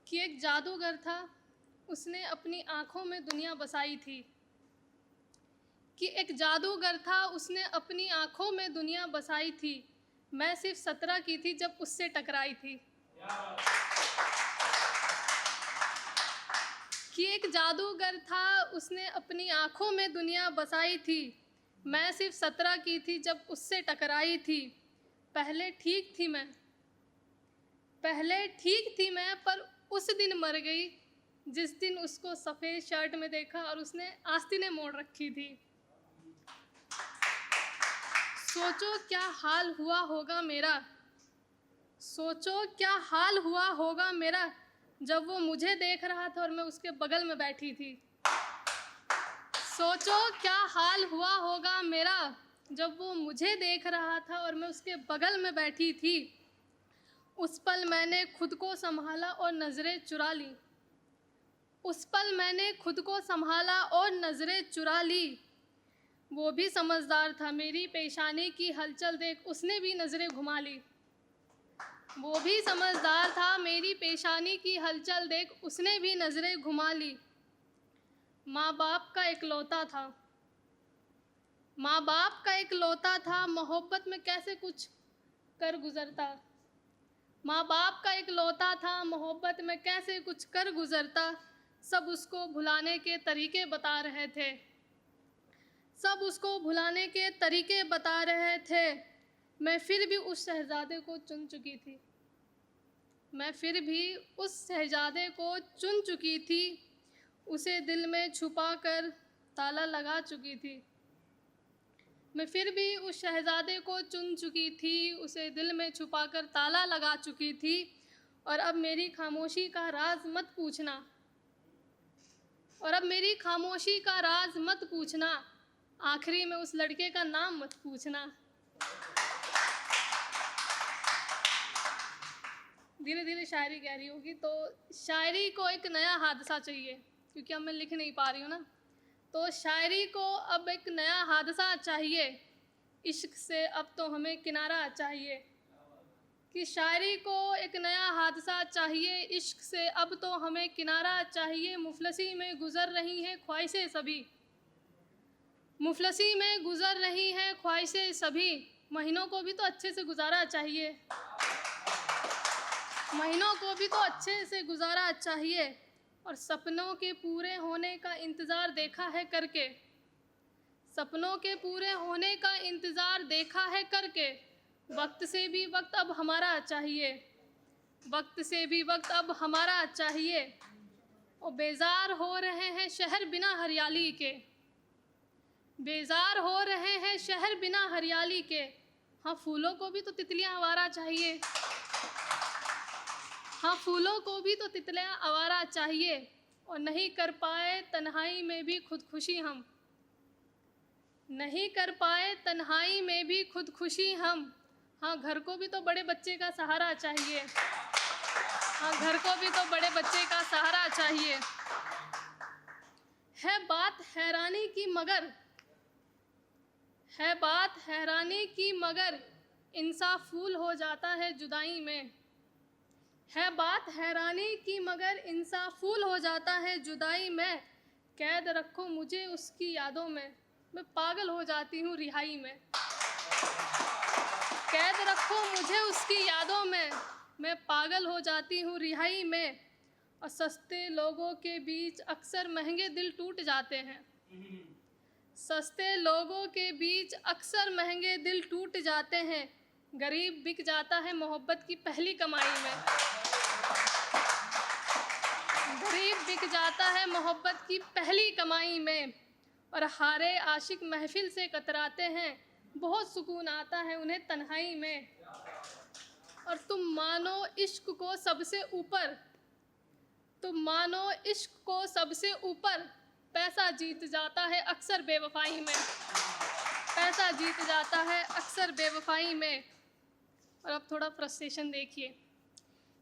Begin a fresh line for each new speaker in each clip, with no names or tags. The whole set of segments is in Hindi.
कि एक जादूगर था, उसने अपनी आँखों में दुनिया बसाई थी। कि एक जादूगर था, उसने अपनी आँखों में दुनिया बसाई थी। मैं सिर्फ 17 की थी जब उससे टकराई थी। कि एक जादूगर था, उसने अपनी आँखों में दुनिया बसाई थी। मैं सिर्फ 17 की थी जब उससे टकराई थी। पहले ठीक थी मैं, पर उस दिन मर गई जिस दिन उसको सफ़ेद शर्ट में देखा और उसने आस्तीनें मोड़ रखी थी। सोचो क्या हाल हुआ होगा मेरा जब वो मुझे देख रहा था और मैं उसके बगल में बैठी थी। सोचो क्या हाल हुआ होगा मेरा जब वो मुझे देख रहा था और मैं उसके बगल में बैठी थी। उस पल मैंने खुद को संभाला और नज़रें चुरा ली। वो भी समझदार था, मेरी पेशानी की हलचल देख उसने भी नज़रें घुमा ली। वो भी समझदार था, मेरी पेशानी की हलचल देख उसने भी नज़रें घुमा ली। माँ बाप का इकलौता था, मोहब्बत में कैसे कुछ कर गुज़रता। माँ बाप का इकलौता था, मोहब्बत में कैसे कुछ कर गुज़रता। सब उसको भुलाने के तरीके बता रहे थे। मैं फिर भी उस शहज़ादे को चुन चुकी थी। उसे दिल में छुपा कर ताला लगा चुकी थी। मैं फिर भी उस शहज़ादे को चुन चुकी थी, उसे दिल में छुपा कर ताला लगा चुकी थी। और अब मेरी खामोशी का राज मत पूछना, आखिरी में उस लड़के का नाम मत पूछना। धीरे धीरे शायरी कह रही होगी, तो शायरी को एक नया हादसा चाहिए, क्योंकि अब मैं लिख नहीं पा रही हूँ ना। तो शायरी को अब एक नया हादसा चाहिए, इश्क से अब तो हमें किनारा चाहिए। कि शायरी को एक नया हादसा चाहिए, इश्क से अब तो हमें किनारा चाहिए। मुफलसी में गुज़र रही हैं ख्वाहिशें सभी, महीनों को भी तो अच्छे से गुजारा चाहिए। और सपनों के पूरे होने का इंतज़ार देखा है करके। वक्त से भी वक्त अब हमारा चाहिए। और बेजार हो रहे हैं शहर बिना हरियाली के। हाँ, फूलों को भी तो तितलियां आवारा चाहिए। और नहीं कर पाए तन्हाई में भी खुदकुशी हम। हाँ, घर को भी तो बड़े बच्चे का सहारा चाहिए। है बात हैरानी की मगर इंसाफ फूल हो जाता है जुदाई में। कैद रखो मुझे उसकी यादों में, मैं पागल हो जाती हूँ रिहाई में। मैं पागल हो जाती हूँ रिहाई में। और सस्ते लोगों के बीच अक्सर महंगे दिल टूट जाते हैं। गरीब बिक जाता है मोहब्बत की पहली कमाई में। और हारे आशिक महफिल से कतराते हैं, बहुत सुकून आता है उन्हें तन्हाई में। और तुम मानो इश्क को सबसे ऊपर, पैसा जीत जाता है अक्सर बेवफाई में। और अब थोड़ा फ्रस्ट्रेशन देखिए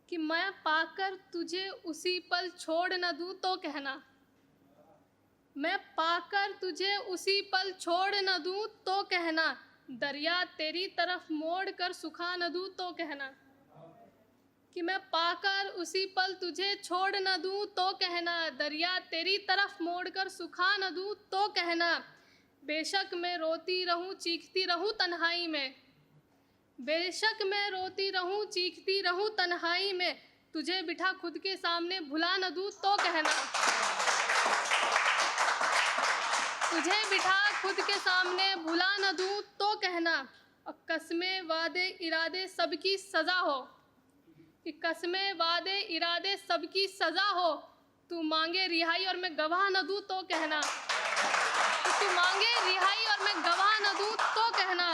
कि मैं पाकर तुझे उसी पल छोड़ न दूँ तो कहना, दरिया तेरी तरफ मोड़ कर सुखा न दूँ तो कहना। कि मैं पाकर उसी पल तुझे छोड़ न दूं तो कहना, दरिया तेरी तरफ मोड़कर सुखा न दूं तो कहना, बेशक मैं रोती रहूं चीखती रहूं तन्हाई में, बेशक मैं रोती रहूं चीखती रहूं तन्हाई में, तुझे बिठा खुद के सामने भुला न दूं तो कहना, तुझे बिठा खुद के सामने भुला न दूं तो कहना। और कसमें वादे इरादे सबकी सज़ा हो, कि कसमें वादे इरादे सबकी सज़ा हो, तू मांगे रिहाई और मैं गवाह न दूं तो कहना, तू मांगे रिहाई और मैं गवाह न दूं तो कहना।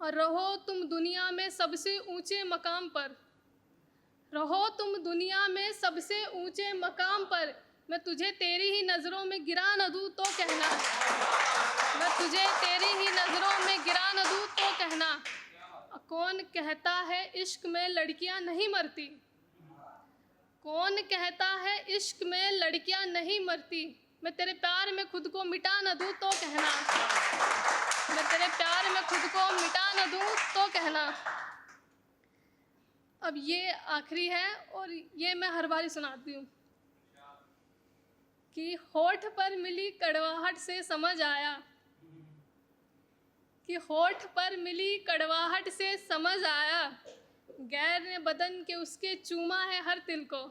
और रहो तुम दुनिया में सबसे ऊंचे मकाम पर, रहो तुम दुनिया में सबसे ऊंचे मकाम पर, मैं तुझे तेरी ही नज़रों में गिरा न दूं तो कहना, मैं तुझे तेरी ही नज़रों में गिरा न दूं तो कहना। कौन कहता है इश्क में लड़कियां नहीं मरती, कौन कहता है इश्क में लड़कियां नहीं मरती, मैं तेरे प्यार में खुद को मिटा न दूं तो कहना, मैं तेरे प्यार में खुद को मिटा न दूं तो कहना। अब ये आखिरी है और ये मैं हर बार सुनाती हूँ कि होठ पर मिली कड़वाहट से समझ आया, कि होठ पर मिली कड़वाहट से समझ आया, गैर ने बदन के उसके चूमा है हर तिल को,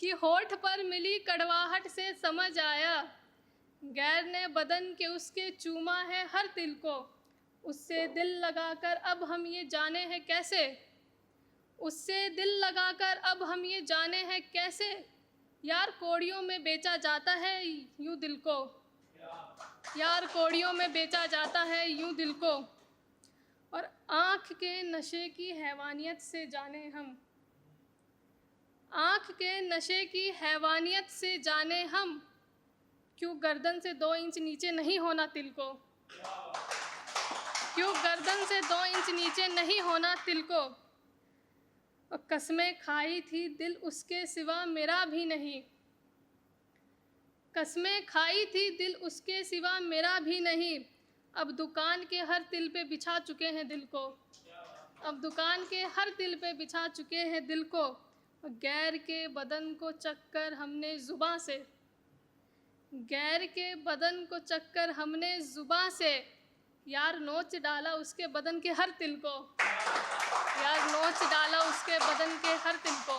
कि होठ पर मिली कड़वाहट से समझ आया, गैर ने बदन के उसके चूमा है हर तिल को, उससे दिल लगाकर अब हम ये जाने हैं कैसे, उससे दिल लगाकर अब हम ये जाने हैं कैसे, यार कौड़ियों में बेचा जाता है यूं दिल को, यार कौड़ियों में बेचा जाता है यूं दिल को। और आँख के नशे की हैवानियत से जाने हम, आँख के नशे की हैवानियत से जाने हम, क्यों गर्दन से 2 इंच नीचे नहीं होना तिल को, क्यों गर्दन से 2 इंच नीचे नहीं होना तिल को। और कसमें खाई थी दिल उसके सिवा मेरा भी नहीं, कसमें खाई थी दिल उसके सिवा मेरा भी नहीं, अब दुकान के हर तिल पे बिछा चुके हैं दिल को, अब दुकान के हर तिल पे बिछा चुके हैं दिल को। और गैर के बदन को चक्कर हमने ज़ुबां से, गैर के बदन को चक्कर हमने ज़ुबां से, यार नोच डाला उसके बदन के हर तिल को, यार नोच डाला उसके बदन के हर तिल को।